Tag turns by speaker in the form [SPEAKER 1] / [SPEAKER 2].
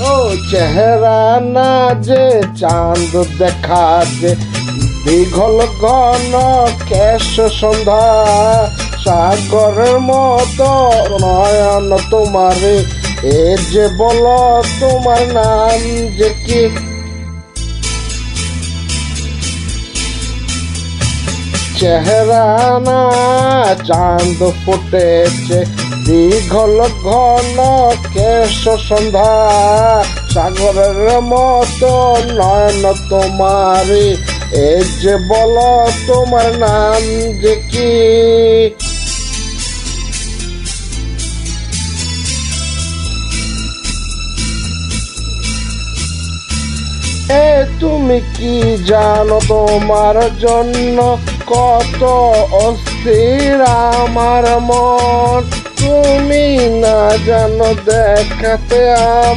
[SPEAKER 1] ও চেহারা না যে চাঁদ দেখা যে দীঘল ঘন কেশ সন্ধ্যা সাগরের মতো নয়ন তোমার এ যে বলো তোমার নাম যে কি চেহারা না চাঁদ ফুটেছে দীঘল ঘন কেশ সন্ধ্যা সাগরের মতো নয়ন তোমার এ যে বলো তোমার নাম যে কি এ তুমি কি জানো তোমার জন্য কত অস্থির আমার মন তুমি না জানো দেখাতে